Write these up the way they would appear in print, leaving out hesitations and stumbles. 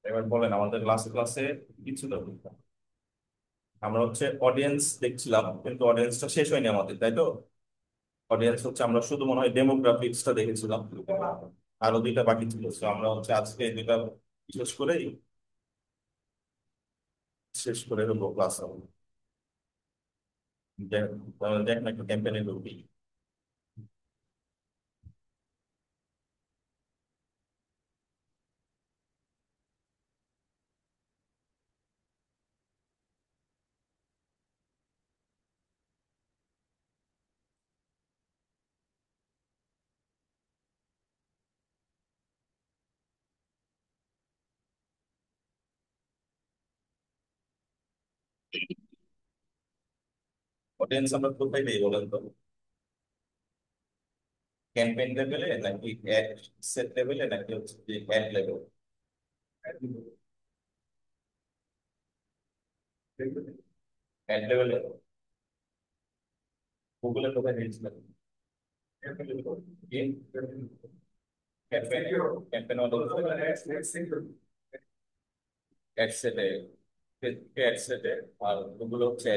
এবার বলেন আমাদের লাস্ট ক্লাসে কি ছিল? আমরা হচ্ছে অডিয়েন্স দেখছিলাম, কিন্তু অডিয়েন্সটা শেষ হয়নি আমাদের, তাই তো? অডিয়েন্স হচ্ছে আমরা শুধু মনে হয় ডেমোগ্রাফিক্সটা দেখেছিলাম, আরো দুইটা বাকি ছিল। তো আমরা হচ্ছে আজকে এই দুইটা শেষ করেই শেষ করে হবো ক্লাস হবে। দেখ দেখ না একটু ক্যাম্পেইনে ঢুকি। অডিয়েন্স আমরা কোথায় দিই বলেন তো? ক্যাম্পেইন লেভেলে নাকি অ্যাড সেট লেভেলে নাকি হচ্ছে যে অ্যাড লেভেল? অ্যাড লেভেলে গুগলে কোথায় দিয়েছিলেন? ক্যাম্পেইন ক্যাম্পেইন অ্যাড সেটে, অ্যাড সেটে। আর গুগল হচ্ছে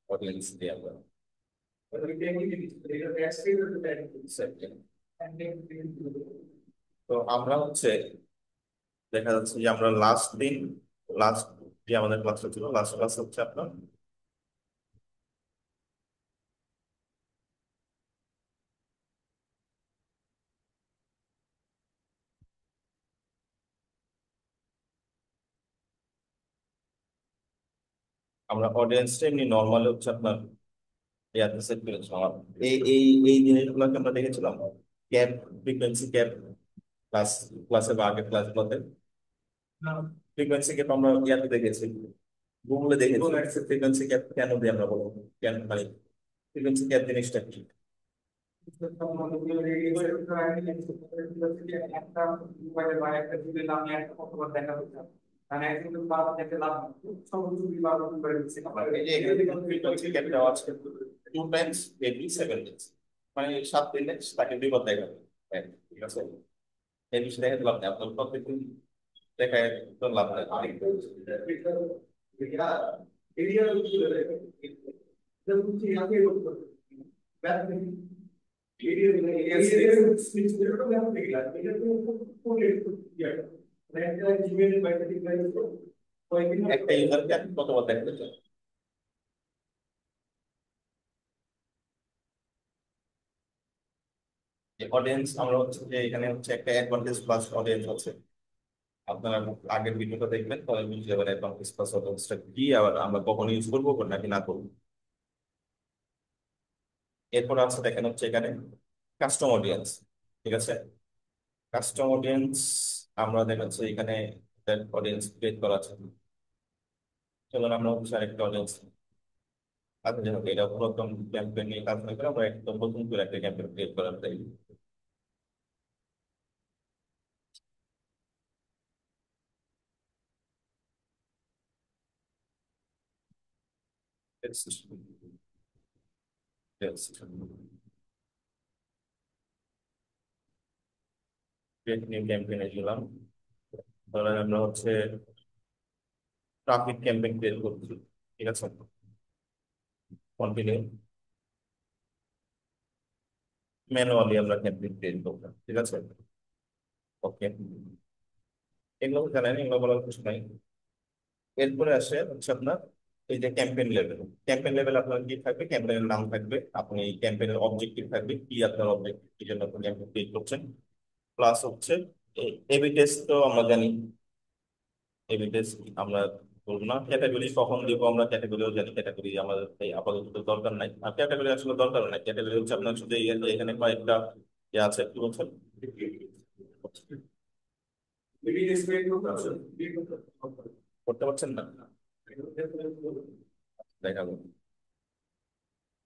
অডিয়েন্স দিয়ে আমরা তো আমরা হচ্ছে দেখা যাচ্ছে যে আমরা লাস্ট দিন, লাস্ট যে আমাদের ক্লাসটা ছিল, লাস্ট ক্লাস হচ্ছে আপনার আমরা অডিয়েন্সটা এমনি নর্মাল হচ্ছে আপনার ইয়াতে সেট করেছিলাম। এই এই এই জিনিসগুলোকে আমরা দেখেছিলাম ক্যাপ, ফ্রিকোয়েন্সি ক্যাপ, ক্লাস ক্লাসে বা আগের ক্লাসগুলোতে। ফ্রিকোয়েন্সি ক্যাপ আমরা ইয়াতে দেখেছি, গুগলে দেখেছি। ফ্রিকোয়েন্সি ক্যাপ কেন দিই আমরা বলবো, কেন মানে ফ্রিকোয়েন্সি ক্যাপ জিনিসটা কি? এই যে এখানে দেখুন ফ্রিকোয়েন্সি ক্যাপ দেওয়া আছে 2 টাইমস এভরি 7 ডেজ, মানে 7 দিনে তাকে দুইবার দেখাবে। হ্যাঁ, ঠিক আছে। এই বিষয়ে দেখে লাভ নেই, আপনার প্রত্যেকদিন দেখায় তো লাভ নেই। একটা ইউজারকে আপনি কতবার দেখাতে চান? অডিয়েন্স আমরা হচ্ছে যে এখানে হচ্ছে একটা অ্যাডভান্টেজ প্লাস অডিয়েন্স আছে। আপনারা আগের ভিডিওটা দেখবেন, তাহলে বুঝতে যাবেন অ্যাডভান্টেজ প্লাস অডিয়েন্সটা কি, আবার আমরা কখন ইউজ করবো নাকি না করবো। এরপর আছে দেখেন হচ্ছে এখানে কাস্টম অডিয়েন্স। ঠিক আছে, কাস্টম অডিয়েন্স আমরা দেখাচ্ছি এখানে অডিয়েন্স ক্রিয়েট করা আছে। চলুন আমরা হচ্ছে আরেকটা অডিয়েন্স, আচ্ছা যাই হোক, এটা পুরাতন ক্যাম্পেইন নিয়ে কাজ না করে আমরা একদম নতুন করে একটা ক্যাম্পেইন ক্রিয়েট করার চাই। ক্রিয়েট নিউ ক্যাম্পেইনে গেলাম, ধরেন আমরা হচ্ছে ট্রাফিক ক্যাম্পেইন ক্রিয়েট করছি। ঠিক আছে, কন্টিনিউ। ম্যানুয়ালি আমরা ক্যাম্পেইন ক্রিয়েট করবো, ঠিক আছে। ওকে, এগুলো জানেন, এগুলো বলার কিছু নাই। এরপরে আসে হচ্ছে আপনার এই যে ক্যাম্পেইন লেভেল। ক্যাম্পেইন লেভেল আপনার কি থাকবে? ক্যাম্পেইনের নাম থাকবে, আপনি ক্যাম্পেইনের অবজেক্টিভ থাকবে, কি আপনার অবজেক্টিভ, কি জন্য আপনি ক্যাম্পেইন ক্রিয়েট করছেন। প্লাস হচ্ছে এবি টেস্ট তো আমরা জানি, এবি টেস্ট আমরা বলবো না। ক্যাটাগরি কখন দিব আমরা, ক্যাটাগরিও জানি, ক্যাটাগরি আমাদের এই আপাতত দরকার নাই। আর ক্যাটাগরি আসলে দরকার নাই, ক্যাটাগরি হচ্ছে আপনার শুধু এখানে কয়েকটা ইয়ে আছে, কি বলছেন, করতে পারছেন না, দেখাবো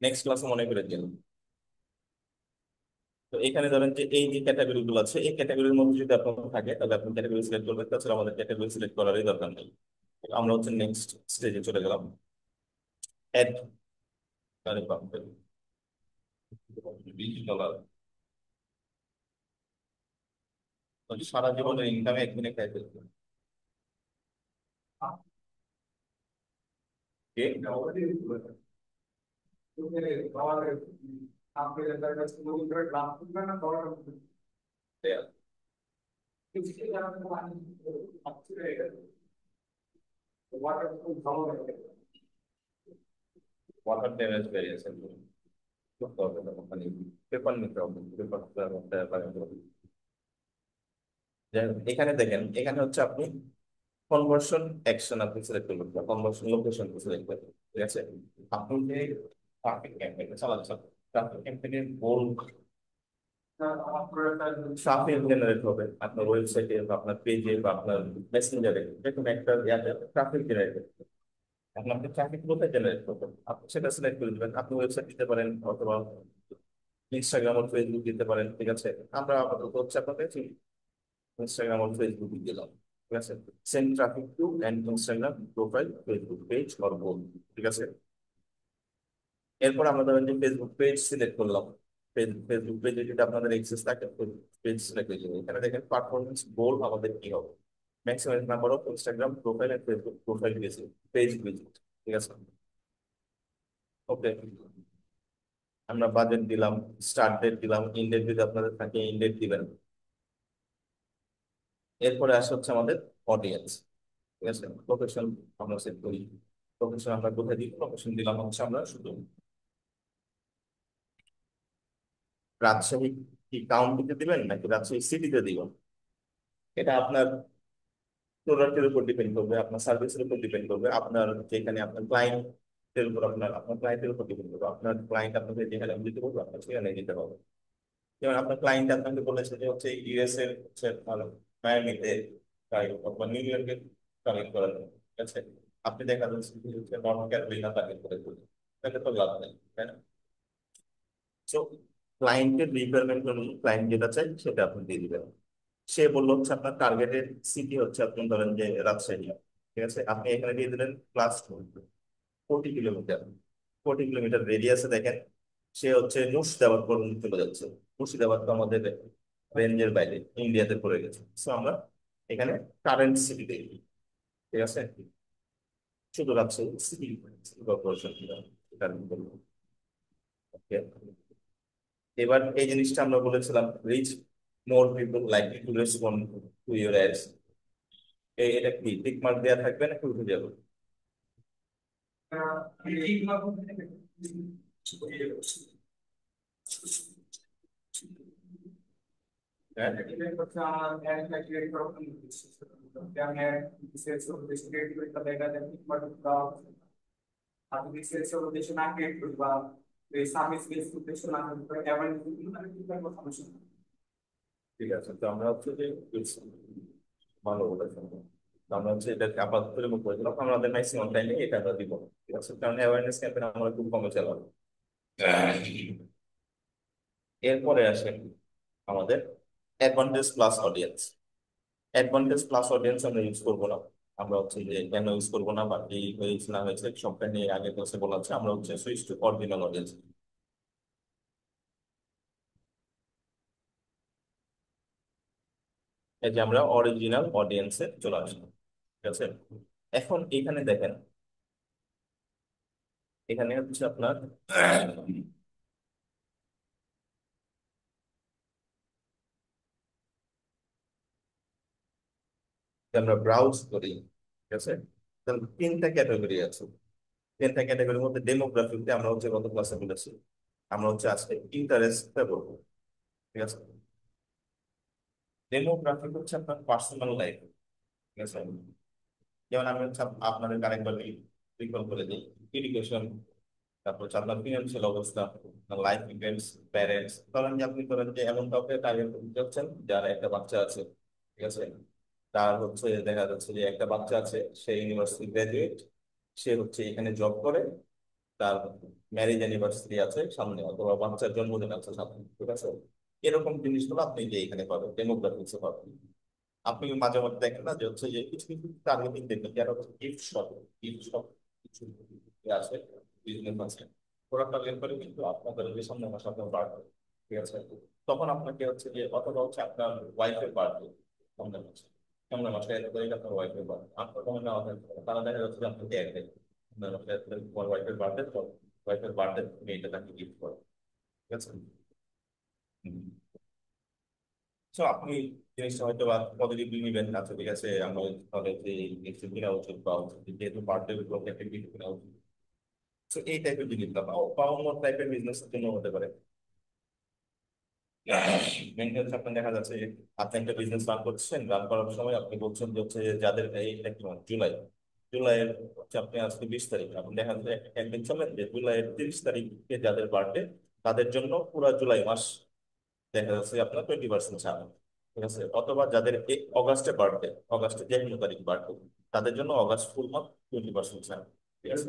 নেক্সট ক্লাসে মনে করে দিন। তো এখানে ধরেন যে এই যে ক্যাটাগরি গুলো আছে, এই ক্যাটাগরির মধ্যে যদি আপনার থাকে তাহলে আপনি ক্যাটাগরি সিলেক্ট করবেন, তাছাড়া আমাদের ক্যাটাগরি সিলেক্ট করারই দরকার নেই। আমরা হচ্ছে নেক্সট স্টেজে চলে গেলাম, অ্যাড। আরে বাপরে, $20, সারা জীবনের ইনকামে একদিনে খাই ফেলবে। কে? ওয়াটার ড্যামেজ বেরিয়েছে, করতে হবে তখন, মানে পেপার নিতে হবে, পেপার। এখানে দেখেন, এখানে হচ্ছে আপনি কনভার্সন অ্যাকশন আপনি সিলেক্ট করবেন, কনভার্সন লোকেশন সিলেক্ট করবেন, ঠিক আছে। আপনি যে ট্রাফিক ক্যাম্পেইন চালাচ্ছেন, ট্রাফিক ক্যাম্পেইনের গোল ট্রাফিক জেনারেট হবে আপনার ওয়েবসাইটে বা আপনার পেজে বা আপনার মেসেঞ্জারে, যে কোনো একটা ইয়াতে ট্রাফিক জেনারেট করবে। এখন আপনি ট্রাফিক কোথায় জেনারেট করবেন, আপনি সেটা সিলেক্ট করে দেবেন। আপনি ওয়েবসাইট দিতে পারেন অথবা ইনস্টাগ্রাম ও ফেসবুক দিতে পারেন, ঠিক আছে। আমরা আপাতত হচ্ছে আপনাদের ইনস্টাগ্রাম আর ফেসবুক দিলাম, ঠিক আছে। Send traffic two and Instagram profile, Facebook page or both, ঠিক আছে। এরপর আমরা ধরেন যে ফেসবুক পেজ সিলেক্ট করলাম, ফেসবুক পেজে যদি আপনাদের এক্সেস থাকে পেজ সিলেক্ট হয়ে যাবে। এখানে দেখেন পারফরমেন্স গোল আমাদের কি হবে, maximum number of Instagram profile and Facebook profile visit, page visit, ঠিক আছে। ওকে, আমরা বাজেট দিলাম, স্টার্ট ডেট দিলাম, ইন ডেট যদি আপনাদের থাকে ইন ডেট দিবেন। এরপরে আসে হচ্ছে আমাদের অডিয়েন্স, ঠিক আছে। লোকেশন আমরা সেট করি, লোকেশন আমরা কোথায় দিই, লোকেশন দিলাম হচ্ছে আমরা শুধু রাজশাহী কি কাউন্টিতে দিবেন নাকি রাজশাহী সিটিতে দিবেন, এটা আপনার প্রোডাক্টের উপর ডিপেন্ড করবে, আপনার সার্ভিসের উপর ডিপেন্ড করবে, আপনার যেখানে আপনার ক্লায়েন্টের উপর, আপনার ক্লায়েন্টের উপর ডিপেন্ড করবে। আপনার ক্লায়েন্ট আপনাকে যেখানে আমি দিতে বলবো আপনার সেখানে দিতে হবে। যেমন আপনার ক্লায়েন্ট আপনাকে বলেছে যে হচ্ছে ইউএস এর হচ্ছে মায়ামিতে অথবা নিউ ইয়র্কে কালেক্ট করার জন্য, ঠিক আছে। আপনি দেখা যাচ্ছে যে হচ্ছে নর্থ ক্যারোলিনা টার্গেট করে তুলছেন, তাহলে তো লাভ নেই, তাই না? সো ক্লায়েন্টের রিকোয়ারমেন্ট অনুযায়ী ক্লায়েন্ট যেটা চাই সেটা আপনি দিয়ে দিবেন। সে বললো হচ্ছে আপনার টার্গেটেড সিটি হচ্ছে আপনি ধরেন যে রাজশাহী, ঠিক আছে। আপনি এখানে দিয়ে দিলেন প্লাস 40 কিলোমিটার, 40 কিলোমিটার রেডিয়াসে দেখেন সে হচ্ছে মুর্শিদাবাদ পর্যন্ত চলে যাচ্ছে। মুর্শিদাবাদ তো আমাদের রেঞ্জের বাইরে, ইন্ডিয়াতে পড়ে গেছে। সো আমরা এখানে কারেন্ট সিটি দেখি, ঠিক আছে। শুধু রাজশাহী সিটি কর্পোরেশন ওকে। এবার এই জিনিসটা আমরা বলেছিলাম rich more people likely to respond to your ads, এটা কি টিক মার্ক দেওয়া থাকবে নাকি উঠে যাবে? হ্যাঁ, ঠিক আছে। তো আমরা হচ্ছে যে ভালো বলেছেন। তো আমরা হচ্ছে এটাকে আপাতত রিমুভ করে দিলাম, আমাদের ম্যাক্সিমাম টাইমে এটা আমরা দিব, ঠিক আছে। কারণ অ্যাওয়ারনেস ক্যাম্পেইন আমরা খুব কমে চালাবো। এরপরে আসেন আমাদের advantage plus audience. Advantage plus audience আমরা ইউজ করবো না। আমরা হচ্ছে যে কেন ইউজ করবো না বা কি হয়েছে না হয়েছে সবটা নিয়ে আগে ক্লাসে বলা হচ্ছে, আমরা হচ্ছে সুইচ টু অরিজিনাল অডিয়েন্স। এই যে আমরা অরিজিনাল অডিয়েন্সে চলে আসলাম, ঠিক আছে। এখন এখানে দেখেন, এখানে হচ্ছে আপনার আমরা ব্রাউজ করি, ঠিক আছে। তাহলে তিনটা ক্যাটাগরি আছে, তিনটা ক্যাটাগরির মধ্যে ডেমোগ্রাফিতে আমরা হচ্ছে গত ক্লাসে বলেছি, আমরা হচ্ছে আজকে ইন্টারেস্টটা করবো, ঠিক আছে। ডেমোগ্রাফিক হচ্ছে আপনার পার্সোনাল লাইফ, ঠিক আছে। যেমন আমি হচ্ছে আপনাদের আরেকবার রিকল করে দিই, এডুকেশন, তারপর হচ্ছে আপনার ফিনান্সিয়াল অবস্থা, লাইফ ইভেন্টস, প্যারেন্টস। ধরেন যে আপনি করেন যে এমন কাউকে টার্গেট করতে যাচ্ছেন যার একটা বাচ্চা আছে, ঠিক আছে। তার হচ্ছে দেখা যাচ্ছে যে একটা বাচ্চা আছে, সে ইউনিভার্সিটি গ্রাজুয়েট, সে হচ্ছে এখানে জব করে, তার ম্যারেজ অ্যানিভার্সারি আছে সামনে অথবা বাচ্চার জন্মদিন আছে সামনে, ঠিক আছে। এরকম জিনিসগুলো আপনি যে এখানে পাবেন, ডেমোগ্রাফিক্সে পাবেন। আপনি মাঝে মাঝে দেখেন না যে হচ্ছে যে কিছু কিছু টার্গেটিং দেখবেন যারা হচ্ছে গিফট শপ, গিফট শপ কিছু আছে, বিজনেস আছে, ওরা টার্গেট করে কিন্তু আপনাদের যে সামনে মাসে আপনার বাড়বে, ঠিক আছে। তখন আপনাকে হচ্ছে যে, অথবা হচ্ছে আপনার ওয়াইফের বাড়বে সামনের মাসে, সামনের মাসে এত তারিখ আপনার ওয়াইফের বাড়বে, আপনার তখন নেওয়া হয় তারা দেখা যাচ্ছে যে আপনাকে এক দেয়, আপনার মাসে এত তারিখ তোমার ওয়াইফের বার্থডে, তো ওয়াইফের বার্থডে তুমি এটা তাকে গিফট করো, ঠিক আছে। হুম। তো আপনি জিনিসটা হয়তো বা পজিটিভলি নিবেন, আচ্ছা ঠিক আছে আমরা তাহলে যে গিফট কিনা উচিত বা উচিত, যেহেতু বার্থডে উপলক্ষে একটা গিফট কিনা উচিত। তো এই টাইপের জিনিসটা বা অন্য টাইপের বিজনেসের জন্য হতে পারে। মেনলি হচ্ছে আপনার দেখা যাচ্ছে যে আপনি একটা বিজনেস রান করছেন, রান করার সময় আপনি বলছেন যে হচ্ছে যে যাদের এইটা কি মাস? জুলাই। জুলাইয়ের হচ্ছে আপনি আজকে 20 তারিখ, আপনি দেখা যাচ্ছে একটা ক্যাম্পেইন চলেন যে জুলাইয়ের 30 তারিখে যাদের বার্থডে তাদের জন্য পুরো জুলাই মাস দেখা যাচ্ছে আপনার 20% ছাড়, ঠিক আছে। অথবা যাদের অগাস্টে বার্থডে, অগাস্টে যে কোনো তারিখ বার্থডে, তাদের জন্য অগাস্ট ফুল মান্থ 20% ছাড়, ঠিক আছে।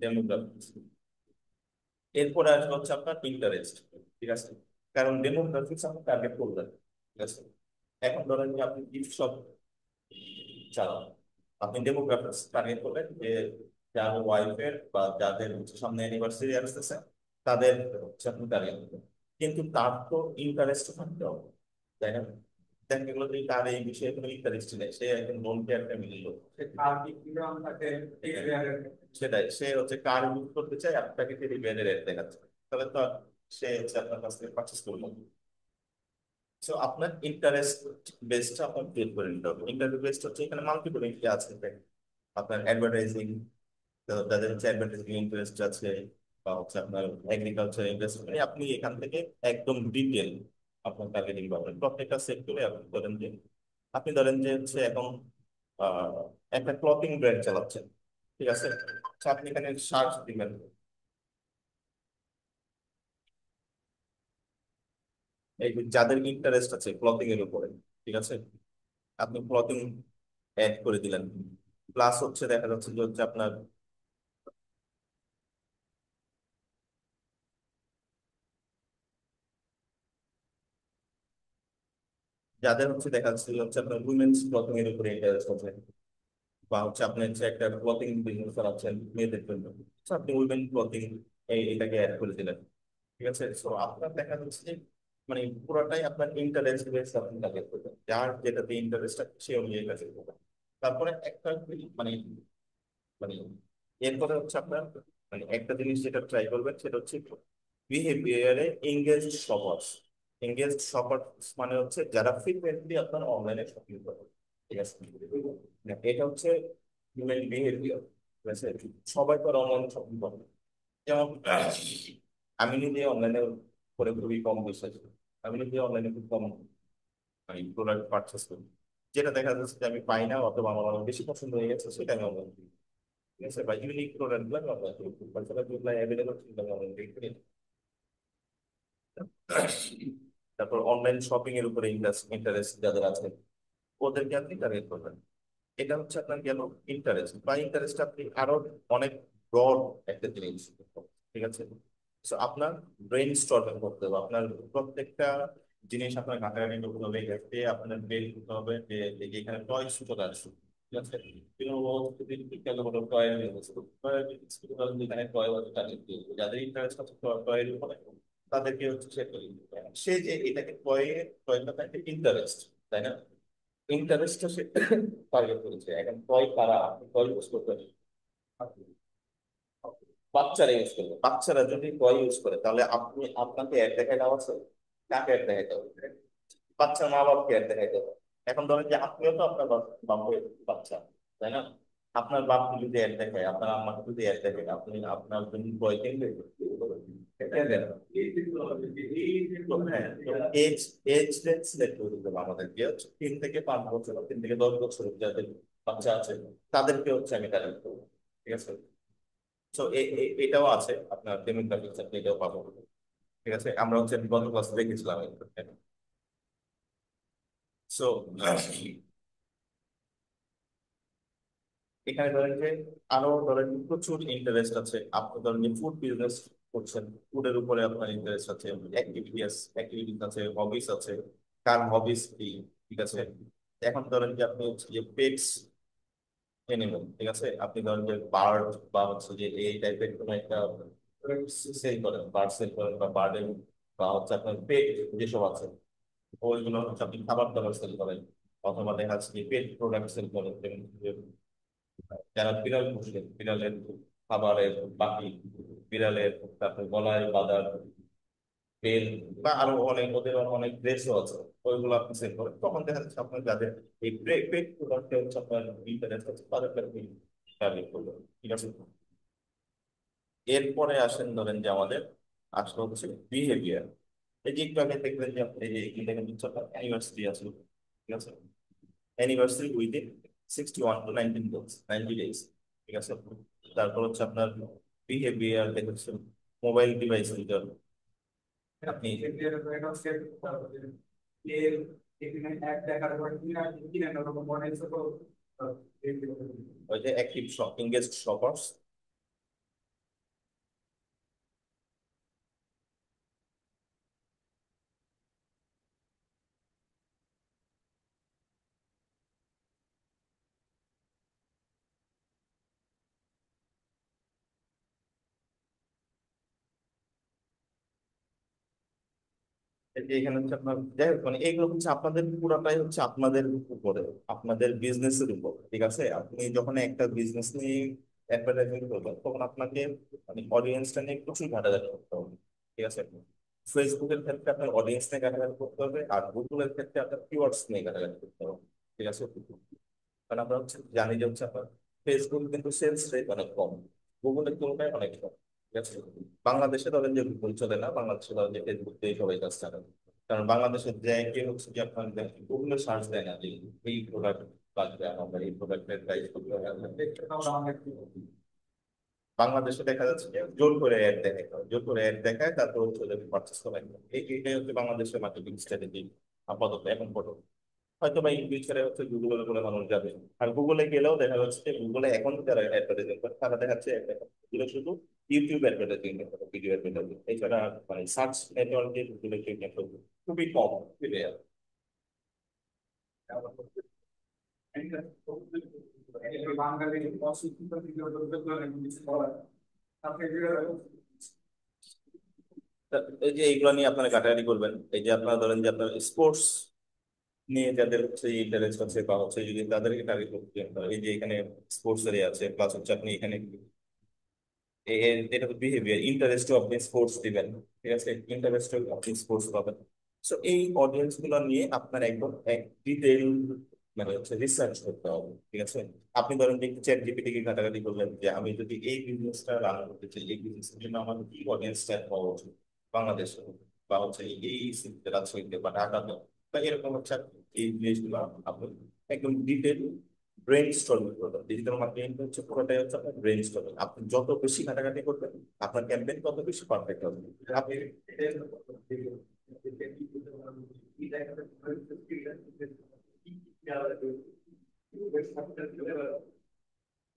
ডেমোগ্রাফিক্স। এরপরে আসবে হচ্ছে আপনার ইন্টারেস্ট, ঠিক আছে। কারণ ডেমোগ্রাফিক্স আপনি টার্গেট করবেন, ঠিক আছে। এখন ধরেন যে আপনি গিফট শপ চালান, আপনি ডেমোগ্রাফিক্স টার্গেট করবেন যে যার ওয়াইফের বা যাদের হচ্ছে সামনে অ্যানিভার্সারি আসতেছে তাদের হচ্ছে আপনি টার্গেট করবেন। কিন্তু তার তো ইন্টারেস্ট থাকতে হবে, তাই না? দেখা গেলো যে তার এই বিষয়ে কোনো ইন্টারেস্ট নেই, সে একজন লোনকে একটা মিলল, সেটাই, সে হচ্ছে কার ইউজ করতে চায় আপনাকে টেডি বিয়ারের রেট দেখাচ্ছে, তাহলে তো আর সে হচ্ছে আপনার কাছ থেকে পারচেস করলো। সো আপনার ইন্টারেস্ট বেসটা আপনার ক্রিয়েট করে নিতে হবে। ইন্টারেস্ট বেসড হচ্ছে এখানে মাল্টিপল কি আছে, আপনার অ্যাডভার্টাইজিং, তাদের হচ্ছে অ্যাডভার্টাইজিং ইন্টারেস্ট আছে, বা হচ্ছে আপনার এগ্রিকালচার ইন্টারেস্ট, মানে আপনি এখান থেকে একদম ডিটেল আপনার টার্গেটিং পাবেন প্রত্যেকটা সেক্টরে। আপনি ধরেন যে হচ্ছে এখন আহ, একটা ক্লথিং ব্র্যান্ড চালাচ্ছেন, ঠিক আছে। তো আপনি এখানে সার্চ দিবেন, এই যে যাদের ইন্টারেস্ট আছে ক্লথিং এর উপরে, ঠিক আছে, আপনি ক্লথিং অ্যাড করে দিলেন। প্লাস হচ্ছে দেখা যাচ্ছে যে হচ্ছে আপনার যাদের হচ্ছে দেখা যাচ্ছে যে হচ্ছে আপনার উইমেন্স ক্লথিং এর উপরে ইন্টারেস্ট আছে, বা হচ্ছে আপনি হচ্ছে একটা ক্লথিং বিজনেস চালাচ্ছেন মেয়েদের জন্য, তো আপনি উইমেন ক্লথিং এটাকে অ্যাড করে দিলেন, ঠিক আছে। সো আপনার দেখা যাচ্ছে যে মানে পুরোটাই আপনার ইন্টারেস্ট বেস আপনি টার্গেট করবেন, যার যেটাতে ইন্টারেস্ট আছে সে অনুযায়ী কাজ করবেন। তারপরে একটা মানে মানে এরপরে হচ্ছে আপনার মানে একটা জিনিস যেটা ট্রাই করবেন সেটা হচ্ছে বিহেভিয়ারে এঙ্গেজড শপার্স। এঙ্গেজড শপার্স মানে হচ্ছে যারা ফ্রিকোয়েন্টলি আপনার অনলাইনে শপিং করে, ঠিক আছে। এটা হচ্ছে হিউম্যান বিহেভিয়ার, ঠিক আছে। সবাই তো অনলাইনে শপিং করে না। যেমন আমি নিজে অনলাইনে করে খুবই কম বিশ্বাস করি। আমি নিজে অনলাইনে খুব কম মানে প্রোডাক্ট পারচেস করি, যেটা দেখা যাচ্ছে যে আমি পাই না অথবা আমার অনেক বেশি পছন্দ হয়ে গেছে সেটা আমি অনলাইন করি, ঠিক আছে। বা ইউনিক প্রোডাক্ট গুলো আমি অনলাইন করি, বাচ্চারা যেগুলো অ্যাভেলেবল সেগুলো আমি অনলাইন করি। তারপর অনলাইন শপিং এর উপরে ইন্টারেস্ট যাদের আছে ওদেরকে আপনি টার্গেট করবেন। এটা হচ্ছে আপনার গেল ইন্টারেস্ট, বা ইন্টারেস্ট আপনি আরো অনেক ব্রড একটা জিনিস, ঠিক আছে। তো আপনার ব্রেন স্টর্মিং করতে হবে, আপনার প্রত্যেকটা জিনিস আপনার ঘাটাঘাটি করতে হবে, এক্ষেত্রে আপনার বের করতে হবে যে এই যে এখানে টয় চলে আসছে, ঠিক আছে। কিন্তু ও যদি বিজ্ঞান হলো টয়ের এখানে টয় যাদের ইন্টারেস্ট আছে টয়ের উপরে তাদেরকে হচ্ছে সে তৈরি করতে হবে। সে যে এটাকে টয়টা একটা ইন্টারেস্ট, তাই না? ইন্টারেস্টটা সে টার্গেট করেছে। এখন টয় কারা, টয় ইউজ করতে হবে বাচ্চারা ইউজ করবে, বাচ্চারা যদি টয় ইউজ করে তাহলে আপনাকে এক দেখায় দেওয়া আছে, কাকে এক দেখাইতে হবে? বাচ্চার মা বাবাকে এক দেখাইতে হবে। এখন ধরেন যে আপনিও তো আপনার বাপের বাচ্চা, তাই না? আপনার বাপ যদি এক দেখায়, আপনার আম্মাকে যদি এক দেখে, আপনি আপনার জন্য টয় কিনবে? কিনবে না। হ্যাঁ, এজ এজ রেঞ্জ সিলেক্ট করে দিতে হবে আমাদেরকে, হচ্ছে 3 থেকে 5 বছর, 3 থেকে 10 বছর যাদের বাচ্চা আছে তাদেরকে হচ্ছে আমি টার্গেট করবো, ঠিক আছে। তো এটাও আছে আপনার ডেমোগ্রাফিক্স, আপনি এটাও পাবো, ঠিক আছে। আমরা হচ্ছে গত ক্লাসে দেখেছিলাম সো এখানে ধরেন যে আরো ধরেন প্রচুর ইন্টারেস্ট আছে। আপনি ধরেন যে ফুড বিজনেস করছেন, ফুডের উপরে আপনার ইন্টারেস্ট আছে, অ্যাক্টিভিটিস আছে, হবিস আছে, কার হবিস কি, ঠিক আছে। এখন ধরেন যে আপনি হচ্ছে যে পেটস এনিমেল, ঠিক আছে। আপনি ধরেন যে বার্ড বা হচ্ছে যে এই টাইপের কোনো একটা সেল করেন, বার্ড সেল করেন বা বার্ডের বা হচ্ছে আপনার পেট যেসব আছে ওইগুলো হচ্ছে আপনি খাবার দাবার সেল করেন, অথবা দেখা যাচ্ছে যে পেট প্রোডাক্ট সেল করেন, যেমন যে যারা বিড়াল পুষেন বিড়ালের খাবারের বাকি, বিড়ালের তারপর গলায় বাঁধার বেল বা আরো অনেক ওদের অনেক ড্রেসও আছে, ওইগুলো আপনি সেল করেন, তখন দেখা যাচ্ছে আপনার যাদের এই পেট প্রোডাক্টে হচ্ছে আপনার ইন্টারেস্ট আছে তাদেরকে আপনি টার্গেট করবেন, ঠিক আছে। এরপরে আসেন ধরেন যে আমাদের আসলে হচ্ছে বিহেভিয়ার। এই যে একটু আগে দেখলেন যে আপনি এই যে এখানে দেখেন হচ্ছে আপনার অ্যানিভার্সারি আছে, ঠিক আছে, anniversary within 61 to 19 days, 90 days, ঠিক আছে। তারপর হচ্ছে আপনার বিহেভিয়ার দেখেছেন, মোবাইল ডিভাইস ইউজার, আপনি ওই যে অ্যাক্টিভ শপ এঙ্গেজ শপার্স। এই যে এখানে হচ্ছে আপনার যাই হোক মানে এইগুলো হচ্ছে আপনাদের পুরাটাই হচ্ছে আপনাদের উপরে, আপনাদের বিজনেসের উপর, ঠিক আছে। আপনি যখন একটা বিজনেস নিয়ে অ্যাডভার্টাইজিং করবেন তখন আপনাকে মানে অডিয়েন্সটা নিয়ে প্রচুর ঘাটাঘাটি করতে হবে, ঠিক আছে। ফেসবুকের ক্ষেত্রে আপনার অডিয়েন্স নিয়ে ঘাটাঘাটি করতে হবে, আর গুগলের ক্ষেত্রে আপনার কিওয়ার্ডস নিয়ে ঘাটাঘাটি করতে হবে, ঠিক আছে। কারণ আমরা হচ্ছে জানি যে হচ্ছে আপনার ফেসবুক কিন্তু সেলস রেট অনেক কম, গুগলের তুলনায় অনেক কম, ঠিক আছে। বাংলাদেশে ধরেন যে গুগল চলে না, বাংলাদেশে ধরেন যে ফেসবুক দিয়ে সবাই কাজ চালান, কারণ বাংলাদেশের যে কেউ হচ্ছে যে আপনার গুগলে সার্চ দেয় না যে এই প্রোডাক্ট লাগবে আমার বা এই প্রোডাক্টের প্রাইস কত বাংলাদেশে দেখা যাচ্ছে যে জোর করে অ্যাড দেখায়, জোর করে অ্যাড দেখায়, তারপর হচ্ছে ওদের পারচেস করায়, এইটাই হচ্ছে বাংলাদেশের মার্কেটিং স্ট্র্যাটেজি আপাতত এখন পর্যন্ত। হয়তো বা ইন ফিউচারে হচ্ছে গুগলের উপরে মানুষ যাবে। আর গুগলে গেলেও দেখা যাচ্ছে যে গুগলে এখন যারা অ্যাডভার্টাইজিং করে তারা দেখাচ্ছে গুগলে শুধু ইউটিউব অ্যাডভার্টাইজিং করে, ভিডিও অ্যাডভার্টাইজিং, এছাড়া মানে সার্চ নেটওয়ার্কে গুগলে খুবই কম রেয়ার। এই যে এইগুলো নিয়ে আপনারা কাটাকাটি করবেন, এই যে আপনারা ধরেন যে আপনার স্পোর্টস নিয়ে যাদের হচ্ছে ইন্টারেস্ট আছে বা হচ্ছে যদি তাদেরকে টার্গেট করতে চান, এই যে এখানে স্পোর্টস এরিয়া আছে, প্লাস হচ্ছে আপনি এখানে এটা তো বিহেভিয়ার ইন্টারেস্টও আপনি স্পোর্টস দিবেন, ঠিক আছে, ইন্টারেস্টও আপনি স্পোর্টস পাবেন। সো এই অডিয়েন্স গুলো নিয়ে আপনার একদম এক ডিটেইল মানে হচ্ছে রিসার্চ করতে হবে, ঠিক আছে। আপনি ধরেন যে চ্যাট জিপিটি কে ঘাটাঘাটি করলেন যে আমি যদি এই বিজনেসটা রান করতে চাই, এই বিজনেসের জন্য আমার কি অডিয়েন্সটা হওয়া উচিত বাংলাদেশে বা হচ্ছে এই রাজশাহীতে বা ঢাকাতে বা এরকম হচ্ছে এই জিনিসগুলো আপনি একদম ডিটেল ব্রেন স্টর্মিং করবেন। ডিজিটাল মার্কেটিং হচ্ছে পুরোটাই হচ্ছে আপনার ব্রেন স্টর্মিং, আপনি যত বেশি ঘাটাঘাটি করবেন আপনার ক্যাম্পেইন তত বেশি পারফেক্ট হবে। আপনি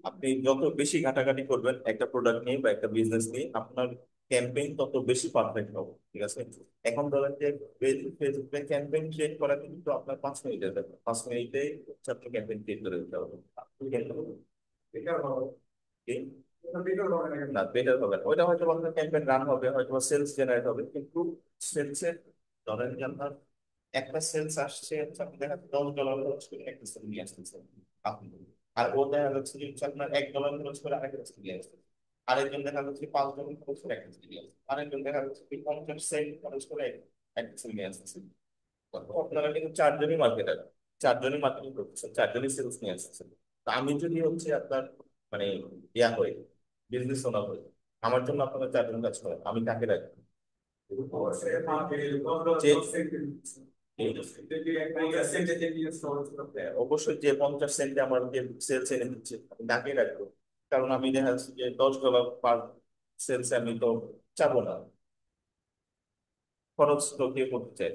আপনি যত বেশি ঘাটাঘাটি করবেন একটা প্রোডাক্ট নিয়ে বা একটা বিজনেস নিয়ে আপনার ক্যাম্পেইন তত বেশি পারফেক্ট হবে, ঠিক আছে। এখন ধরেন যে ফেসবুকে ক্যাম্পেইন ক্রিয়েট করা কিন্তু আপনার 5 মিনিটের ব্যাপার, 5 মিনিটে হচ্ছে আপনি ক্যাম্পেইন ক্রিয়েট করে দিতে হবে। কি? না বেটার হবে না, ওইটা হয়তো আপনার ক্যাম্পেইন রান হবে, হয়তো সেলস জেনারেট হবে, কিন্তু সেলসের ধরেন যে আপনার একটা সেলস আসছে হচ্ছে আপনি দেখা যাচ্ছে $10 খরচ করে একটা সেল নিয়ে আসতেছে আপনি, আর ও দেখা যাচ্ছে যে হচ্ছে আপনার $1 খরচ করে আরেকটা সেল নিয়ে আসতেছে, আরেকজন দেখা যাচ্ছে $5 খরচ করে একটা সেল নিয়ে আসছে, আরেকজন দেখা যাচ্ছে কি 50 সেন্ট খরচ করে একটা সেল নিয়ে আসতেছে। তো আপনারা কিন্তু চারজনই মার্কেটার, চারজনই মার্কেটিং করতেছেন, চারজনই সেলস নিয়ে আসতেছেন। তো আমি যদি হচ্ছে আপনার মানে ইয়া হই, বিজনেস ওনার হই, আমার জন্য আপনারা চারজন কাজ করেন, আমি কাকে রাখবো? অবশ্যই যে 50 সেন্টে আমার যে সেলস এনে দিচ্ছে আমি তাকে রাখবো, কারণ আমি দেখা যাচ্ছে যে $10 পার সেলস আমি তো চাবো না, খরচ তো কে করতে চাই।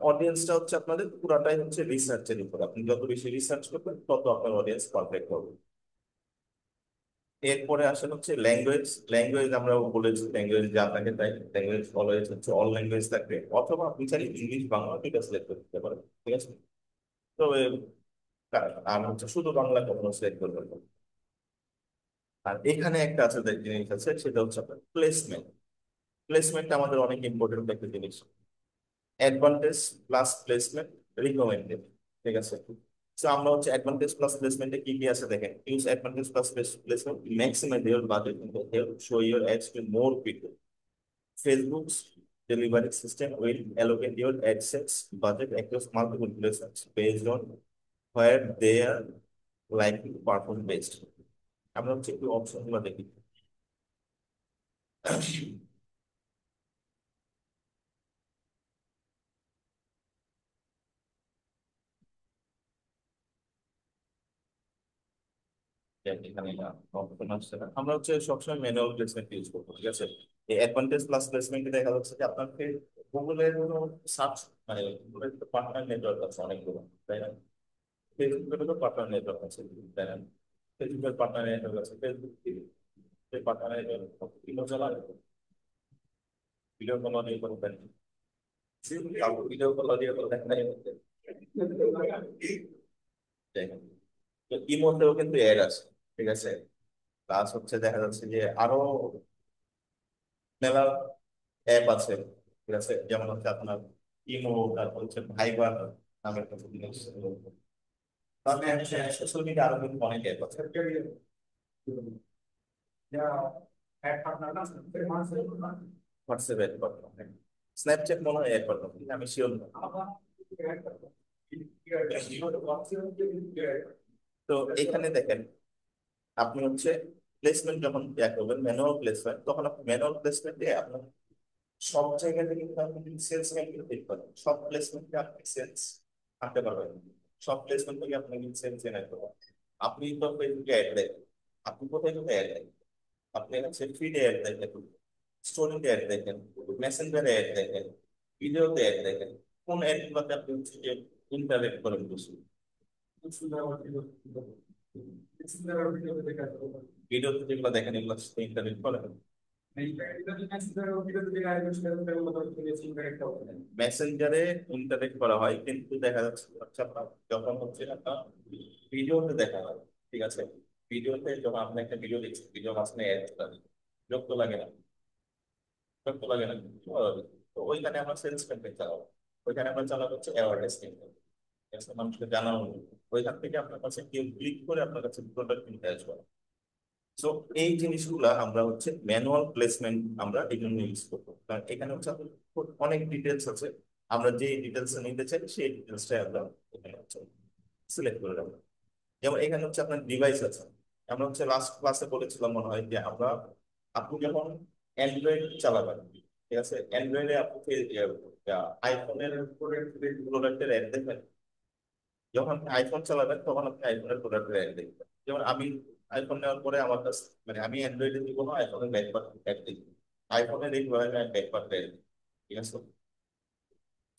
অডিয়েন্সটা হচ্ছে আপনাদের পুরাটাই হচ্ছে রিসার্চের উপর, আপনি যত বেশি রিসার্চ করবেন তত আপনার অডিয়েন্স পারফেক্ট হবে। এরপরে আসলে হচ্ছে ল্যাঙ্গুয়েজ, ল্যাঙ্গুয়েজ আমরা বলেছি ল্যাঙ্গুয়েজ যা থাকে তাই, ল্যাঙ্গুয়েজ অলওয়েজ হচ্ছে অল ল্যাঙ্গুয়েজ থাকবে, অথবা আপনি চাইলে ইংলিশ বাংলা দুইটা সিলেক্ট করে দিতে পারেন, ঠিক আছে। তবে আর হচ্ছে শুধু বাংলা কখনো সিলেক্ট করবেন না। আর এখানে একটা আছে জিনিস আছে, সেটা হচ্ছে আপনার প্লেসমেন্ট। প্লেসমেন্টটা আমাদের অনেক ইম্পর্টেন্ট একটা জিনিস। অ্যাডভান্টেজ প্লাস প্লেসমেন্ট রিকমেন্ডেড, ঠিক আছে। তো আমরা হচ্ছে অ্যাডভান্টেজ প্লাস প্লেসমেন্টে কি কি আছে দেখেন। Use advantage plus placement maximise your budget help show your ads to more people. Facebook's delivery system will allocate your AdSense budget across multiple places based on where they are likely to perform best. আমরা হচ্ছে একটু option গুলো দেখি। এখানে option আসছে না, আমরা হচ্ছে সবসময় ম্যানুয়াল প্লেসমেন্ট ইউজ করবো, ঠিক আছে। এই অ্যাডভান্টেজ প্লাস প্লেসমেন্টে দেখা যাচ্ছে যে আপনাকে গুগলের কোনো সার্চ, মানে গুগলের তো পার্টনার নেটওয়ার্ক আছে অনেকগুলো, তাই না। ফেসবুকের তো পার্টনার নেটওয়ার্ক আছে, তাই না। ফেসবুকের পার্টনার নেটওয়ার্ক আছে, ফেসবুক পার্টনার নেটওয়ার্ক চালায়, ভিডিও কল দিয়ে করবেন, ভিডিও কল দিয়ে তো দেখা নাই হচ্ছে। যাই হোক, তো ইমোতেও কিন্তু অ্যাড আছে, ঠিক আছে। প্লাস হচ্ছে দেখা যাচ্ছে যে আরো মেলা অ্যাপ আছে, ঠিক আছে। যেমন হচ্ছে আপনার ইমো, তারপর হচ্ছে ভাইবার নামের কিছু জিনিস। তাহলে সোশ্যাল মিডিয়া আরো কিন্তু অনেক অ্যাপ আছে। হোয়াটসঅ্যাপ অ্যাড করতাম, স্ন্যাপচ্যাট মনে হয় অ্যাড করতাম, কিন্তু আমি শিওর না। তো এখানে দেখেন, আপনি হচ্ছে প্লেসমেন্ট যখন ইয়া করবেন ম্যানুয়াল প্লেসমেন্ট, তখন আপনি ম্যানুয়াল প্লেসমেন্টে আপনার সব জায়গাতে কিন্তু আপনি সেলস ক্যাম্পেইন ঠিক করেন, সব প্লেসমেন্টে আপনি সেলস আনতে পারবেন, সব প্লেসমেন্ট থেকে আপনি কিন্তু সেলস জেনারেট করবেন। আপনি তো ফেসবুকে অ্যাড দেন, আপনি কোথায় কোথায় অ্যাড দেন, আপনি হচ্ছে ফিডে অ্যাড দেখেন, স্টোরিতে অ্যাড দেখেন, মেসেঞ্জারে অ্যাড দেখেন, ভিডিওতে অ্যাড দেখেন, কোন অ্যাড গুলোতে আপনি হচ্ছে যে ইন্টারেক্ট করেন বেশি। ভিডিওতে যেগুলো দেখেন এগুলো ইন্টারেক্ট করেন। মেসেঞ্জারে ইন্টারেক্ট করা হয়, কিন্তু দেখা যাচ্ছে হচ্ছে আপনার যখন হচ্ছে আপনার ভিডিওতে দেখা হয়, ঠিক আছে। ভিডিওতে যখন আপনি একটা ভিডিও দেখছেন, ভিডিও মাঝখানে অ্যাড চলে, বিরক্ত লাগে না? বিরক্ত লাগে না? তো ওইখানে আমরা সেলস ক্যাম্পেইন চালাবো, ওইখানে আমরা চালাবো হচ্ছে অ্যাওয়ারনেস ক্যাম্পেইন, মানুষকে জানানো। ওইখান থেকে আপনার কাছে কেউ ক্লিক করে আপনার কাছে প্রোডাক্ট কিনতে আসবে। সো এই জিনিসগুলা আমরা হচ্ছে ম্যানুয়াল প্লেসমেন্ট আমরা এই জন্য ইউজ করবো, কারণ এখানে হচ্ছে আপনার অনেক ডিটেলস আছে। আমরা যে ডিটেলস নিতে চাই সেই ডিটেলসটাই আমরা এখানে হচ্ছে সিলেক্ট করে রাখবো। যেমন এখানে হচ্ছে আপনার ডিভাইস আছে। আমরা হচ্ছে লাস্ট ক্লাসে বলেছিলাম মনে হয় যে আমরা, আপনি যখন অ্যান্ড্রয়েড চালাবেন, ঠিক আছে, অ্যান্ড্রয়েডে আপনি আইফোনের প্রোডাক্টের অ্যাড দেখবেন। যখন আপনি আইফোন চালাবেন তখন আপনি আইফোনের প্রোডাক্টের অ্যাড দেখবেন। যেমন আমি আইফোন নেওয়ার পরে আমার কাছে, মানে আমি অ্যান্ড্রয়েডে দিব না, আইফোনের ব্যাকপার্ট অ্যাড দেখব, আইফোনের এই ব্যাকপার্ট অ্যাড, ঠিক আছে।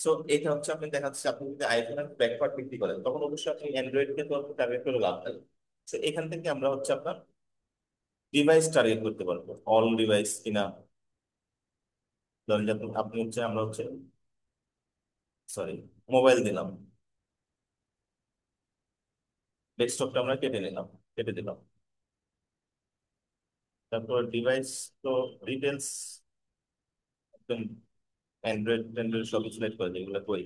সো এটা হচ্ছে আপনি দেখাচ্ছে, আপনি যদি আইফোনের ব্যাকপার্ট বিক্রি করেন তখন অবশ্যই আপনি অ্যান্ড্রয়েডকে তো আপনি টার্গেট করে লাভ নাই। তো এখান থেকে আমরা হচ্ছে আপনার ডিভাইস টার্গেট করতে পারবো, অল ডিভাইস কিনা। ধরেন যে আপনি হচ্ছে, আমরা হচ্ছে সরি মোবাইল দিলাম, ডেস্কটপটা আমরা কেটে নিলাম, কেটে দিলাম। তারপর ডিভাইস, তো ডিটেলস একদম অ্যান্ড্রয়েড ট্যান্ড্রয়েড সব সিলেক্ট করে দিই, এগুলো কই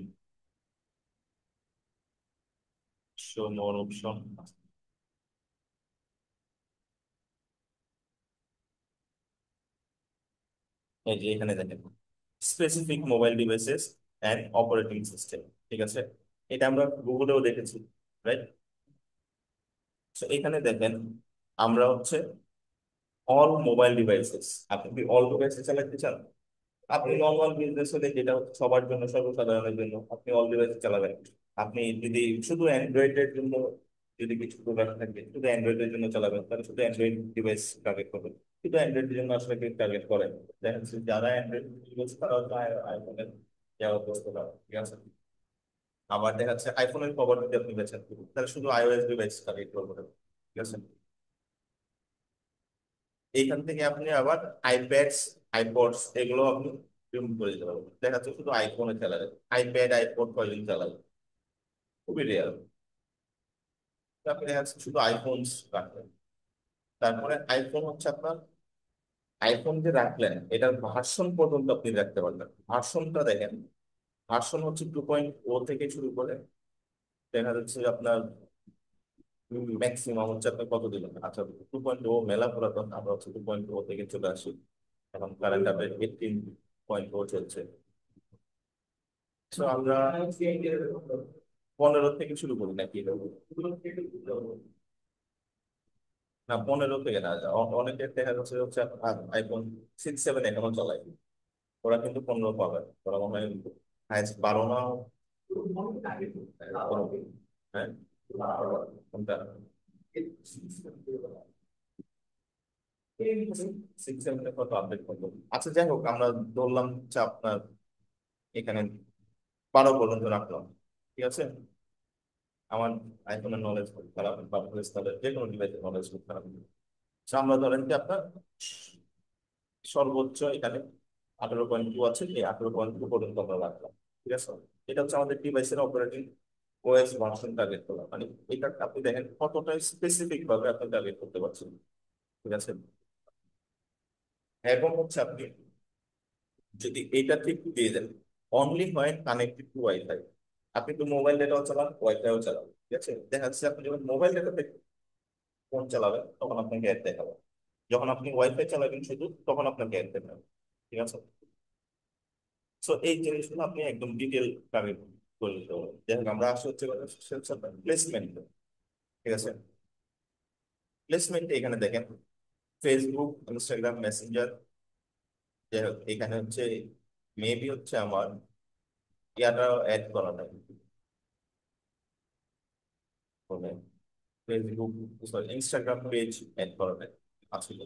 শো মোর অপশন। এই যে এখানে দেখেন specific mobile devices and operating system, ঠিক আছে। এটা আমরা গুগলেও দেখেছি, রাইট। তো এখানে দেখেন আমরা হচ্ছে অল মোবাইল ডিভাইসেস, আপনি কি অল ডিভাইসে চালাতে চান? আপনি নর্মাল বিজনেস হলে যেটা হচ্ছে সবার জন্য, সর্বসাধারণের জন্য আপনি অল ডিভাইসে চালাবেন। আপনি যদি শুধু অ্যান্ড্রয়েডের জন্য, যদি কিছু প্রোডাক্ট থাকে শুধু অ্যান্ড্রয়েডের জন্য চালাবেন, তাহলে শুধু অ্যান্ড্রয়েড ডিভাইস টার্গেট করবেন। শুধু অ্যান্ড্রয়েডের জন্য আসলে কেউ টার্গেট করেন, দেখা যাচ্ছে যারা অ্যান্ড্রয়েড ইউজ করা হচ্ছে আইফোনের যাওয়া করতে পারে, ঠিক আছে। আবার দেখা যাচ্ছে আইফোনের কভার যদি আপনি বেছেন, তাহলে শুধু আইওএস ডিভাইস টার্গেট করবেন, ঠিক আছে। এইখান থেকে আপনি আবার আইপ্যাডস, আইপডস এগুলো আপনি রিমুভ করে দিতে পারবেন, দেখা যাচ্ছে শুধু আইফোনে চালাবে। আইপ্যাড আইপড কয়জন চালাবে? খুবই রেয়ার। আপনি দেখা যাচ্ছে শুধু আইফোন রাখলেন। তারপরে আইফোন হচ্ছে আপনার, আইফোন যে রাখলেন এটার ভার্সন পর্যন্ত আপনি রাখতে পারবেন। ভার্সনটা দেখেন, ভার্সন হচ্ছে 2.0 থেকে শুরু করে দেখা যাচ্ছে আপনার ম্যাক্সিমাম হচ্ছে আপনি কত দিলেন। আচ্ছা, 2.0 মেলা পুরাতন, আমরা হচ্ছে 2.0 থেকে চলে আসি, এখন কারেন্ট আপডেট 18.0 চলছে। তো আমরা 15 থেকে শুরু করি নাকি? না, 15 থেকে না। অনেকের দেখা যাচ্ছে হচ্ছে আইফোন 6 7 এখনো চালায়, ওরা কিন্তু 15 পাবে। ওরা মনে হয় হাইস্ট 12 না। হ্যাঁ, কোনটা? 6 7 কত আপডেট করবো? আচ্ছা, যাই হোক, আমরা ধরলাম হচ্ছে আপনার এখানে 12 পর্যন্ত রাখলাম, ঠিক আছে। আমার আইফোনের নলেজ খুব খারাপ, বা তাহলে যে কোনো ডিভাইসের নলেজ খুব খারাপ। So, আমরা ধরেন যে আপনার সর্বোচ্চ এখানে 18.2 আছে, এই 18.2 পর্যন্ত আমরা রাখলাম, ঠিক আছে। এটা হচ্ছে আমাদের ডিভাইসের অপারেটিং ওএস ভার্সন টার্গেট করা, মানে এটা আপনি দেখেন কতটা স্পেসিফিক ভাবে আপনি টার্গেট করতে পারছেন, ঠিক আছে। এবং হচ্ছে আপনি যদি এটা ঠিক দিয়ে দেন, অনলি হয় কানেক্টেড টু ওয়াইফাই। আপনি তো মোবাইল ডেটাও চালান, ওয়াইফাইও চালান, ঠিক আছে। দেখা যাচ্ছে আপনি যখন মোবাইল ডেটা ফোন চালাবেন তখন আপনাকে অ্যাড দেখাবে, যখন আপনি ওয়াইফাই চালাবেন শুধু তখন আপনাকে অ্যাড দেখাবে, ঠিক আছে। সো এই জিনিসগুলো আপনি একদম ডিটেল ভাবে করে নিতে হবে। যাই হোক, আমরা আসলে হচ্ছে প্লেসমেন্ট, ঠিক আছে। প্লেসমেন্ট এখানে দেখেন ফেসবুক, ইনস্টাগ্রাম, মেসেঞ্জার। যাই হোক, এখানে হচ্ছে মেবি হচ্ছে আমার ইয়াটা অ্যাড করা নাই, মানে Facebook, sorry Instagram page add করা নাই আসলে।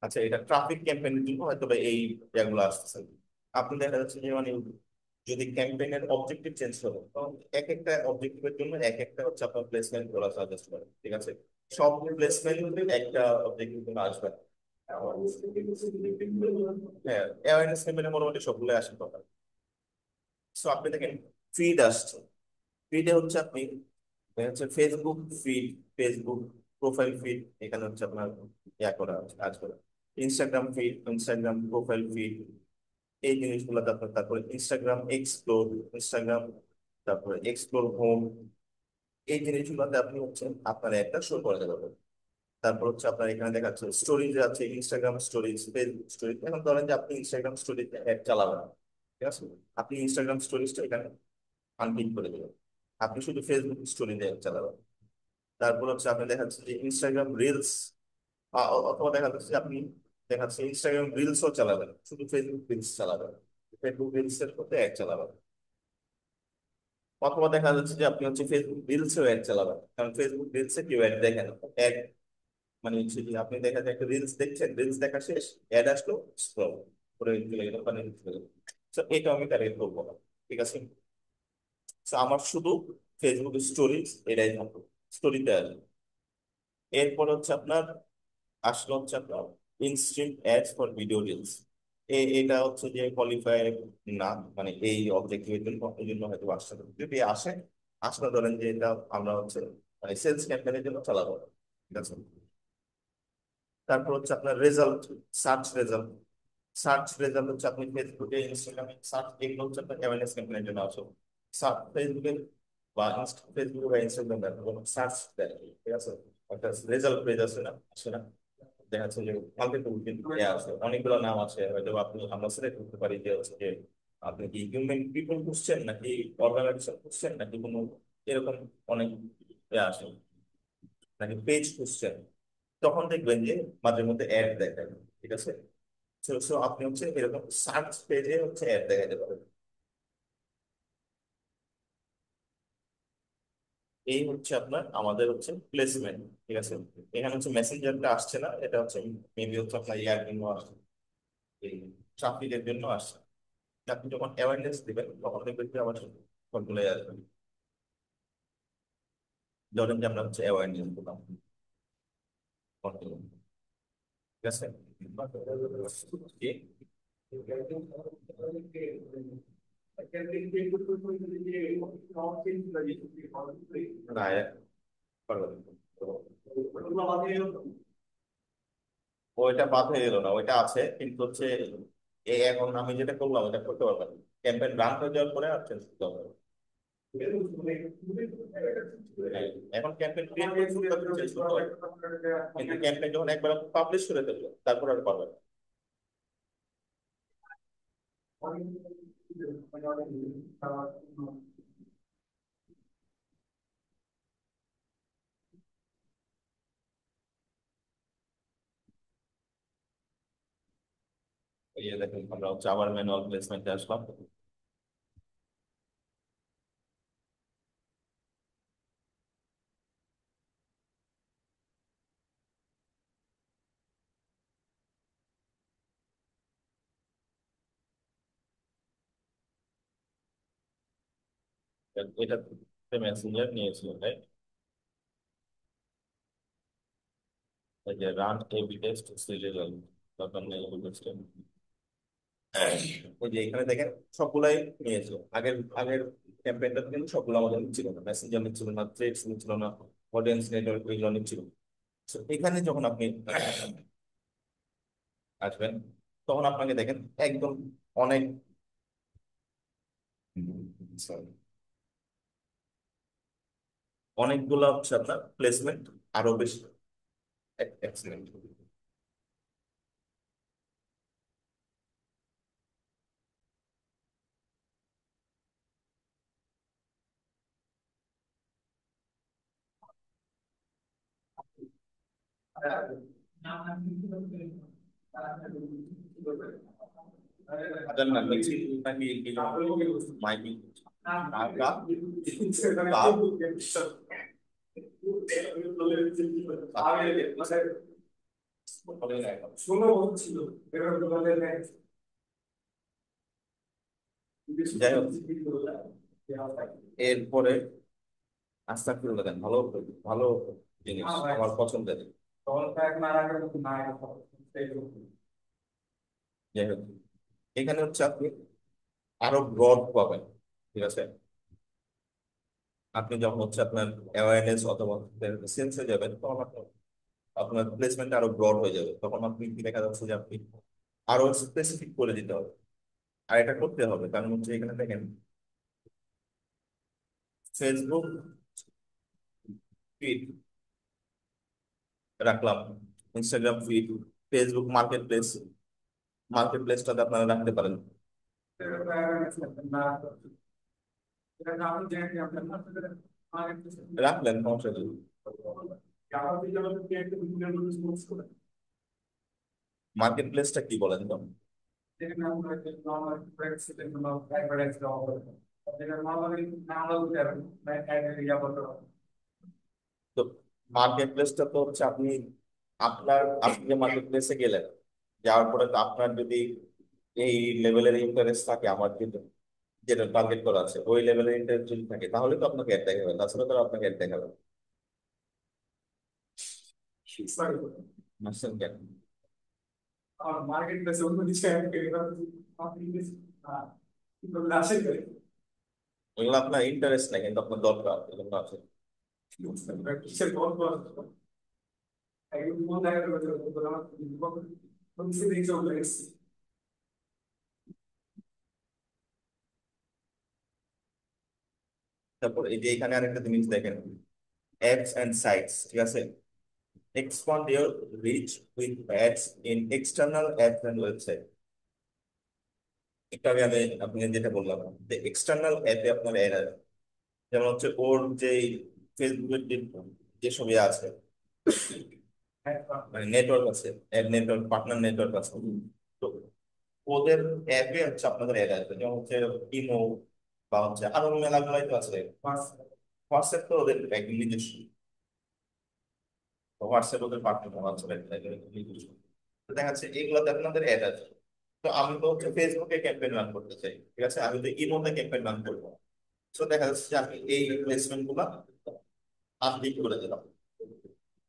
আচ্ছা, এটা ট্রাফিক ক্যাম্পেইনের জন্য হয়তো বা এই জায়গাগুলো আসতেছে। আপনি দেখা যাচ্ছে যে মানে যদি ক্যাম্পেইনের অবজেক্টিভ চেঞ্জ করে, তখন এক একটা অবজেক্টিভের জন্য এক একটা হচ্ছে আপনার প্লেসমেন্ট করা সাজেস্ট করে, ঠিক আছে। সব প্লেসমেন্ট একটা অবজেক্টিভ জন্য আসবে না। হ্যাঁ, অ্যাওয়ারনেস ক্যাম্পেইনে মোটামুটি সবগুলো আসে কথা। সো আপনি দেখেন ফিড আসছে, ফিডে হচ্ছে আপনি হচ্ছে Facebook feed, Facebook profile feed, এখানে হচ্ছে আপনার ইয়া করা আছে, কাজ করা। Instagram feed, Instagram profile feed, এই জিনিসগুলো। তারপরে ইনস্টাগ্রাম এক্সপ্লোর, ইনস্টাগ্রাম, তারপরে এক্সপ্লোর হোম, এই জিনিসগুলোতে আপনি হচ্ছে আপনার একটা শো করাতে পারবেন। তারপর হচ্ছে আপনার এখানে দেখাচ্ছে স্টোরিজ আছে, ইনস্টাগ্রাম স্টোরিজ, ফেসবুক স্টোরিজ। এখন ধরেন যে আপনি ইনস্টাগ্রাম স্টোরিজে অ্যাড চালাবেন না, ঠিক আছে। আপনি ইনস্টাগ্রাম স্টোরিজটা এখানে আনপিন করে দেবেন, আপনি শুধু ফেসবুক স্টোরিজে অ্যাড চালাবেন। তারপর হচ্ছে আপনি দেখাচ্ছে যে ইনস্টাগ্রাম রিলস, অথবা দেখা যাচ্ছে যে আপনি দেখাচ্ছে ইনস্টাগ্রাম রিলসও চালাবেন, শুধু ফেসবুক রিলস চালাবেন, ফেসবুক রিলস এর মধ্যে অ্যাড চালাবেন। অথবা দেখা যাচ্ছে যে আপনি হচ্ছে ফেসবুক রিলসেও অ্যাড চালাবেন, কারণ ফেসবুক রিলসে কেউ অ্যাড দেখে না। অ্যাড মানে হচ্ছে কি, আপনি দেখা যায় একটা রিলস দেখছেন, রিলস দেখা শেষ, অ্যাড আসলো, স্ক্রল করে চলে গেল, মানে চলে গেল। তো এটা আমি টার্গেট করবো না, ঠিক আছে। তো আমার শুধু ফেসবুক স্টোরিজ এটাই থাকবে, স্টোরিতে আসবে। এরপর হচ্ছে আপনার আসলে হচ্ছে আপনার instream ads for video reels. এটা হচ্ছে যে কোয়ালিফাই না, মানে এই অবজেক্টিভের জন্য, এই জন্য হয়তো আসছে না। যদি আসে, আসলে ধরেন যে এটা আমরা হচ্ছে মানে সেলস ক্যাম্পেইনের জন্য চালাবো, ঠিক আছে। তারপর হচ্ছে আপনার result, search result. Search result হচ্ছে আপনি ফেসবুকে, ইনস্টাগ্রামে সার্চ, এগুলো হচ্ছে আপনার অ্যাওয়ারনেস ক্যাম্পেইনের জন্য আসে। সার্চ ফেসবুকে বা ফেসবুকে বা ইনস্টাগ্রামে সার্চ দেয়, ঠিক আছে। একটা রেজাল্ট পেজ আছে না, আসে না, দেখা যাচ্ছে যে মাল্টিপল কিন্তু আছে, অনেকগুলো নাম আছে, হয়তো আপনি আমরা সিলেক্ট করতে পারি যে হচ্ছে যে আপনি কি হিউম্যান পিপল খুঁজছেন নাকি অর্গানাইজেশন খুঁজছেন নাকি কোনো এরকম অনেক আসে, নাকি পেজ খুঁজছেন। তখন দেখবেন যে মাঝে মধ্যে অ্যাড দেখায়, ঠিক আছে। So আপনি হচ্ছে এরকম সার্চ পেজে হচ্ছে অ্যাড দেখাতে পারেন। এই হচ্ছে আপনার আমাদের হচ্ছে প্লেসমেন্ট, ঠিক আছে। এখানে হচ্ছে মেসেঞ্জারটা আসছে না, এটা হচ্ছে মেবি হচ্ছে আপনার ইয়ার জন্য আসছে, এই ট্রাফিকের জন্য আসছে। আপনি যখন অ্যাওয়ারনেস দিবেন তখন দেখবেন যে আমার সবগুলো আসবে। ধরেন যে আমরা হচ্ছে অ্যাওয়ারনেস দিলাম, ঠিক আছে। জি। না পারবেন না। ওইটা বাদ হয়ে গেল না, ওইটা আছে কিন্তু হচ্ছে এই এখন আমি যেটা করলাম এটা করতে পারবেন। ক্যাম্পেইন রান হয়ে যাওয়ার পরে আর চেঞ্জ করতে হবে। হ্যাঁ, এখন ক্যাম্পেইন ক্রিয়েট করে শুরু করতে চেঞ্জ করতে হবে, কিন্তু ক্যাম্পেইন যখন একবার পাবলিশ করে ফেলবে তারপর আর পারবেন না। এই যে দেখুন আমরা হচ্ছে আবার ম্যানুয়াল প্লেসমেন্টে আসলাম। এটা মেসেঞ্জার নিয়েছিল তাই, এই যে রান এবি টেস্ট সিরিয়াল দরকার নেই এবি টেস্ট। ওই যে এখানে দেখেন সবগুলাই নিয়েছিল আগের আগের ক্যাম্পেইনটা কিন্তু সবগুলো আমাদের ছিল না, মেসেঞ্জার নিচ্ছিল না, থ্রেডস নিচ্ছিল না, অডিয়েন্স নেটওয়ার্ক এগুলো নিচ্ছিল। So, এখানে যখন আপনি আসবেন তখন আপনাকে দেখেন একদম অনেক sorry, অনেকগুলো হচ্ছে আপনার প্লেসমেন্ট আরো বেশি এক্সেলেন্ট। আদার না নিচে নাকি কি মাইকিং টাকা যাই হোক, এরপরে আস্তাগফিরুল্লাহ দেন, ভালো ভালো জিনিস আমার পছন্দের। যাই হোক, এখানে হচ্ছে আপনি আরো ব্রড পাবেন, ঠিক আছে। আপনি যখন হচ্ছে আপনার অ্যাওয়ারনেস অথবা সেন্সে যাবেন তখন আপনার প্লেসমেন্ট আরো ব্রড হয়ে যাবে, তখন আপনি কি দেখা যাচ্ছে যে আপনি আরো স্পেসিফিক করে দিতে হবে। আর এটা করতে হবে কারণ হচ্ছে এখানে দেখেন ফেসবুক ফিড রাখলাম, Instagram feed, Facebook marketplace, market প্লেসটাতে আপনারা রাখতে পারেন। রাখলেন সমস্যা নেই। মার্কেট প্লেসটা কি বলেন তো? তো মার্কেট প্লেসটা তো হচ্ছে আপনি আপনি যে মার্কেট প্লেসে গেলেন, যাওয়ার পরে তো আপনার যদি এই লেভেলের ইন্টারেস্ট থাকে, আমার কিন্তু যেটা টার্গেট করা আছে ওই লেভেলের ইন্টারেস্ট যদি থাকে তাহলে তো আপনাকে অ্যাড দেখাবে, তাছাড়া তো আর আপনাকে অ্যাড দেখাবে না। বুঝছেন কেন? এগুলো আপনার ইন্টারেস্ট নাই কিন্তু আপনার দরকার এগুলো আছে। তারপর এই যে এখানে আরেকটা জিনিস দেখেন, অ্যাডস এন্ড সাইটস, ঠিক আছে। expand your reach with ads in external ads and website। একটু আগে আমি আপনি যেটা বললাম যে এক্সটার্নাল অ্যাপে আপনার অ্যাড আছে, যেমন হচ্ছে ওর যে ফেসবুকের যে ছবি আছে, মানে নেটওয়ার্ক আছে, অ্যাড নেটওয়ার্ক, পার্টনার নেটওয়ার্ক আছে, তো ওদের অ্যাপে হচ্ছে আপনাদের অ্যাড আসবে, যেমন হচ্ছে ইমো বা হচ্ছে আরো মেলাগুলাই তো আছে। হোয়াটসঅ্যাপ তো ওদের একদম নিজস্ব, হোয়াটসঅ্যাপ ওদের পার্টনার, হোয়াটসঅ্যাপ নিজস্ব। তো দেখা যাচ্ছে এগুলোতে আপনাদের অ্যাড আছে। তো আমি তো হচ্ছে ফেসবুকে ক্যাম্পেইন রান করতে চাই, ঠিক আছে, আমি তো ইমোতে ক্যাম্পেইন রান করবো। তো দেখা যাচ্ছে যে আমি এই প্লেসমেন্ট গুলা আনটিক করে দিলাম,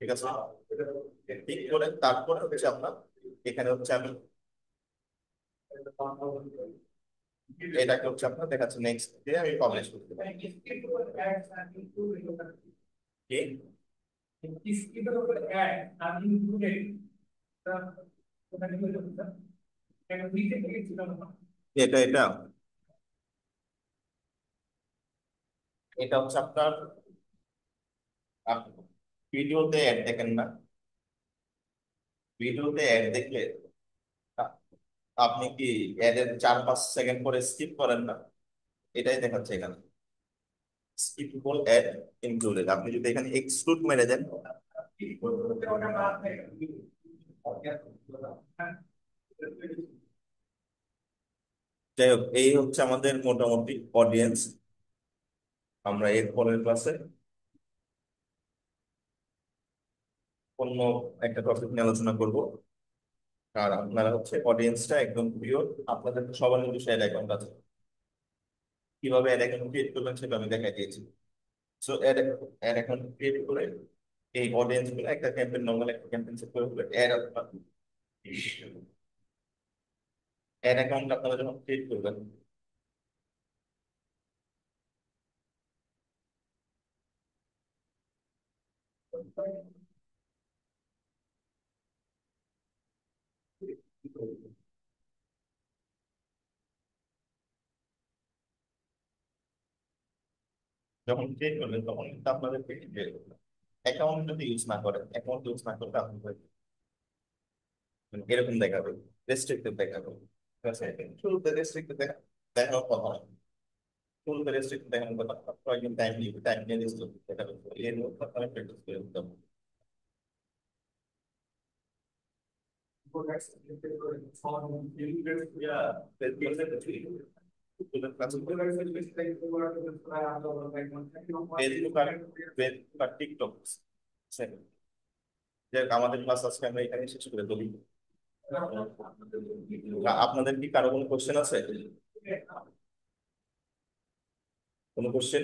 ঠিক আছে। ঠিক করে তারপরে হচ্ছে আপনার এখানে হচ্ছে আমি এটাকে হচ্ছে আপনার দেখাচ্ছে নেক্সট দিয়ে আমি পাবলিশ করতে পারি। কি এটা এটা এটা হচ্ছে আপনার ভিডিওতে অ্যাড দেখেন না? ভিডিওতে অ্যাড দেখলে আ- আপনি কি অ্যাডের 4-5 সেকেন্ড পরে স্কিপ করেন না? এটাই দেখাচ্ছে এখানে, স্কিপেবল অ্যাড ইনক্লুডেড। আপনি যদি এখানে এক্সক্লুড মেরে দেন, যাই হোক, এই হচ্ছে আমাদের মোটামুটি অডিয়েন্স। আমরা এর পরের ক্লাসে অন্য একটা টপিক নিয়ে আলোচনা করব। আর আপনারা হচ্ছে অডিয়েন্সটা একদম পিওর, আপনাদের তো সবার নিজস্ব অ্যাড অ্যাকাউন্ট আছে, কিভাবে অ্যাড অ্যাকাউন্ট ক্রিয়েট করবেন সেটা আমি দেখাই দিয়েছি। সো অ্যাড অ্যাকাউন্ট ক্রিয়েট করে এই অডিয়েন্স গুলো একটা ক্যাম্পেইন, নর্মাল একটা ক্যাম্পেইন সেট করে হলে অ্যাড অ্যাকাউন্ট আপনারা যখন ক্রিয়েট করবেন, যখন ক্রিয়েট করবেন তখন কিন্তু আপনাদেরকে অ্যাকাউন্ট যদি ইউজ না করেন, অ্যাকাউন্ট ইউজ না করলে আপনাদের এরকম দেখাবে, রেস্ট্রিক্টেড দেখাবে। ঠিক আছে, শুরুতে রেস্ট্রিক্টেড দেখানোর কথা না, শুরুতে রেস্ট্রিক্টেড দেখানোর কথা না। কয়েকদিন টাইম নিবে, টাইম নিয়ে রেস্ট্রিক্টেড দেখাবে, এর মধ্যে আপনারা প্র্যাকটিস করে দিতে হবে। ফেসবুক আর টিকটক, আমাদের ক্লাস আজকে আমরা এখানে শেষ করে দেবো। আপনাদের কি কারো কোনো কোশ্চেন আছে? কোনো কোশ্চেন?